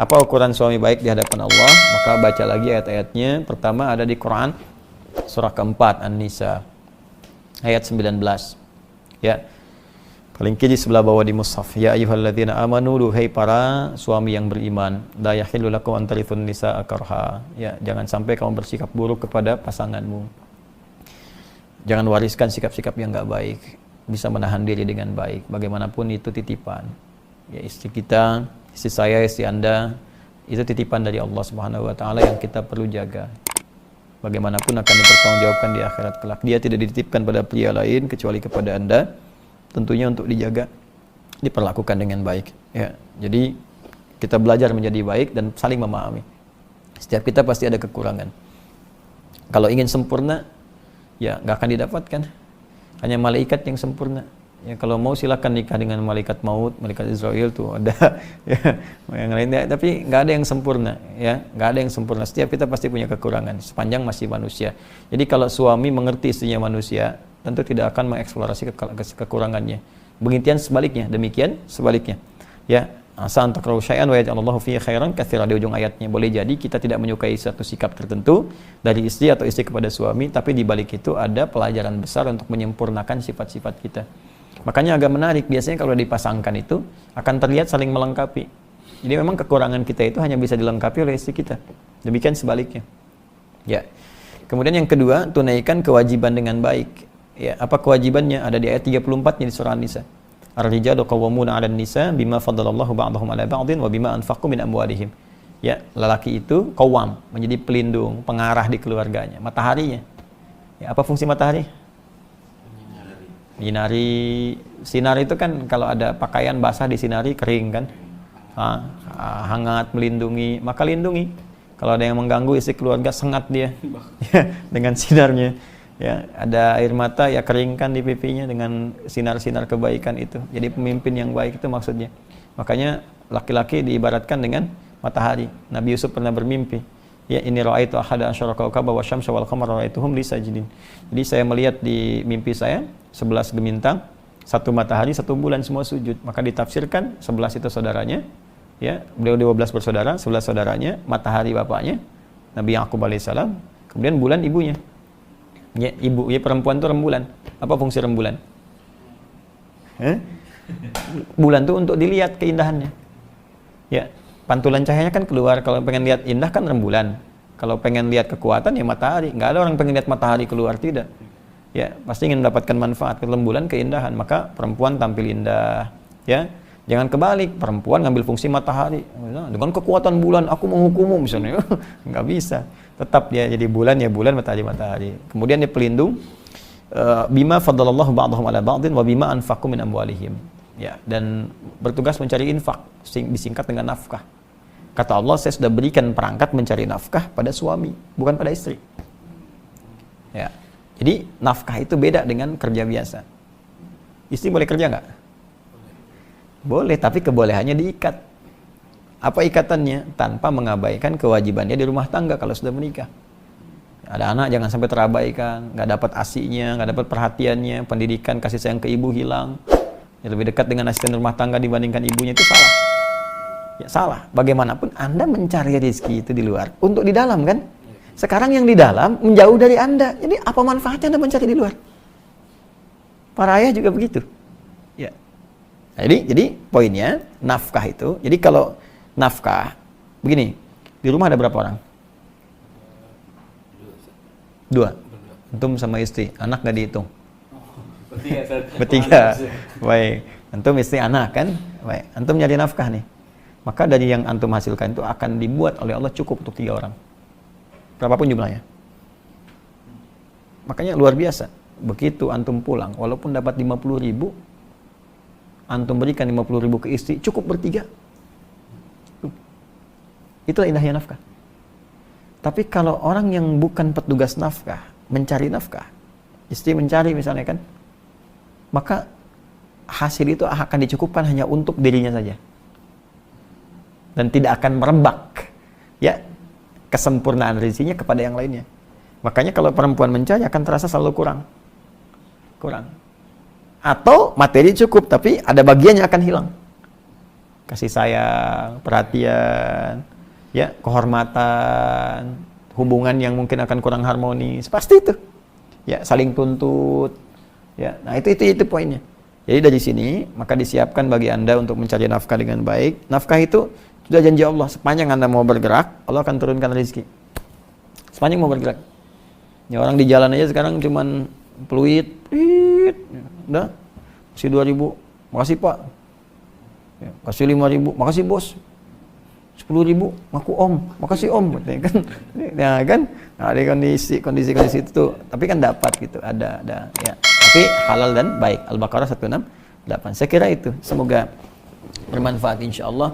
Apa ukuran suami baik di hadapan Allah? Maka baca lagi ayat-ayatnya. Pertama ada di Quran surah keempat An-Nisa ayat 19. Ya. Paling kiri sebelah bawah di mushaf. Ya ayyuhalladzina amanu, duhai para suami yang beriman, la yahillu lakum an tarithun nisaa karha. Ya, jangan sampai kamu bersikap buruk kepada pasanganmu. Jangan wariskan sikap-sikap yang enggak baik. Bisa menahan diri dengan baik. Bagaimanapun itu titipan. Ya, istri kita, istri saya, istri Anda, itu titipan dari Allah Subhanahu wa taala yang kita perlu jaga. Bagaimanapun akan dipertanggungjawabkan di akhirat kelak. Dia tidak dititipkan pada pria lain kecuali kepada Anda. Tentunya untuk dijaga, diperlakukan dengan baik. Ya, jadi kita belajar menjadi baik dan saling memahami. Setiap kita pasti ada kekurangan. Kalau ingin sempurna, ya nggak akan didapatkan. Hanya malaikat yang sempurna. Ya, kalau mau silakan nikah dengan malaikat maut, malaikat Israel tuh ada. Ya, yang lainnya, tapi nggak ada yang sempurna. Ya, nggak ada yang sempurna. Setiap kita pasti punya kekurangan. Sepanjang masih manusia. Jadi kalau suami mengerti istrinya manusia, tentu tidak akan mengeksplorasi kekurangannya. Demikian sebaliknya. Ya, asa antakrahu syai'an wa yaj'alallahu fihi khairan katsiran, di ujung ayatnya. Boleh jadi kita tidak menyukai satu sikap tertentu dari istri atau istri kepada suami, tapi di balik itu ada pelajaran besar untuk menyempurnakan sifat-sifat kita. Makanya agak menarik, biasanya kalau dipasangkan itu akan terlihat saling melengkapi. Jadi memang kekurangan kita itu hanya bisa dilengkapi oleh istri kita. Demikian sebaliknya. Ya. Kemudian yang kedua, tunaikan kewajiban dengan baik. Ya, apa kewajibannya? Ada di ayat 34-nya di surah An-Nisa. Ar-rijalu qawwamuna 'alan nisa bima faddalallahu ba'dahum 'ala ba'din wa bima anfaqu min amwalihim. Ya, lelaki itu qawwam, menjadi pelindung, pengarah di keluarganya, mataharinya. Ya, apa fungsi matahari? Menyinari. Sinar itu kan kalau ada pakaian basah disinari kering kan? Hangat, melindungi, maka lindungi. Kalau ada yang mengganggu isi keluarga, sengat dia ya, dengan sinarnya. Ya, ada air mata, ya keringkan di pipinya dengan sinar-sinar kebaikan itu. Jadi pemimpin yang baik itu maksudnya. Makanya laki-laki diibaratkan dengan matahari. Nabi Yusuf pernah bermimpi. Ya, ini ra'aitu ahada asyara kawkaba wa syamsa wal qamara ra'aituhum li sajidin. Jadi saya melihat di mimpi saya 11 gemintang, 1 matahari, 1 bulan semua sujud. Maka ditafsirkan 11 itu saudaranya. Ya, beliau 12 bersaudara, 11 saudaranya, matahari bapaknya, Nabi Yaqub alaihissalam, kemudian bulan ibunya. Ya, ibu, ya perempuan itu rembulan. Apa fungsi rembulan? Bulan itu untuk dilihat keindahannya. Ya, pantulan cahayanya kan keluar. Kalau pengen lihat indah kan rembulan. Kalau pengen lihat kekuatan ya matahari. Nggak ada orang pengen lihat matahari keluar, tidak. Ya, pasti ingin mendapatkan manfaat rembulan, keindahan. Maka perempuan tampil indah. Ya, jangan kebalik. Perempuan ngambil fungsi matahari. Dengan kekuatan bulan aku menghukummu misalnya. Nggak bisa. Tetap dia jadi bulan, ya bulan, matahari. Kemudian dia pelindung bima faddalallahu ba'dahum 'ala ba'din wa bima anfaqu min amwalihim. Ya, dan bertugas mencari infak, disingkat dengan nafkah. Kata Allah, saya sudah berikan perangkat mencari nafkah pada suami, bukan pada istri. Ya. Jadi nafkah itu beda dengan kerja biasa. Istri boleh kerja nggak? Boleh, tapi kebolehannya diikat. Apa ikatannya? Tanpa mengabaikan kewajibannya di rumah tangga kalau sudah menikah. Ada anak jangan sampai terabaikan, nggak dapat asinya, nggak dapat perhatiannya, pendidikan, kasih sayang ke ibu hilang. Ya, lebih dekat dengan asisten rumah tangga dibandingkan ibunya, itu salah. Ya salah. Bagaimanapun Anda mencari rezeki itu di luar, untuk di dalam kan? Sekarang yang di dalam menjauh dari Anda. Jadi apa manfaatnya Anda mencari di luar? Para ayah juga begitu. Ya. Jadi poinnya nafkah itu. Jadi kalau nafkah begini, di rumah ada berapa orang? 2. Antum sama istri, anak nggak dihitung. Bertiga. Baik. Antum istri anak kan? Baik. Antum nyari nafkah nih. Maka dari yang antum hasilkan itu akan dibuat oleh Allah cukup untuk 3 orang. Berapapun jumlahnya. Makanya luar biasa. Begitu antum pulang, walaupun dapat 50.000, antum berikan 50.000 ke istri, cukup bertiga. Itulah indahnya nafkah. Tapi kalau orang yang bukan petugas nafkah, mencari nafkah, istri mencari misalnya kan, maka hasil itu akan dicukupkan hanya untuk dirinya saja. Dan tidak akan merebak ya kesempurnaan rezekinya kepada yang lainnya. Makanya kalau perempuan mencari akan terasa selalu kurang. Atau materi cukup tapi ada bagian yang akan hilang. kasih sayang, perhatian, ya, kehormatan, hubungan yang mungkin akan kurang harmonis, pasti itu. Ya, saling tuntut. Ya, nah itu poinnya. Jadi dari sini maka disiapkan bagi Anda untuk mencari nafkah dengan baik. Nafkah itu sudah janji Allah, sepanjang Anda mau bergerak, Allah akan turunkan rezeki. Sepanjang mau bergerak. Ya, orang di jalan aja sekarang cuman peluit, udah, kasih 2.000, makasih Pak. Ya, kasih 5.000, makasih Bos. 10.000, ngaku Om, makasih Om, kan? Ya kan, nah, ada kondisi itu tuh, tapi kan dapat gitu, ada, ya. Tapi halal dan baik. Al-Baqarah 168. Saya kira itu. Semoga bermanfaat insyaallah.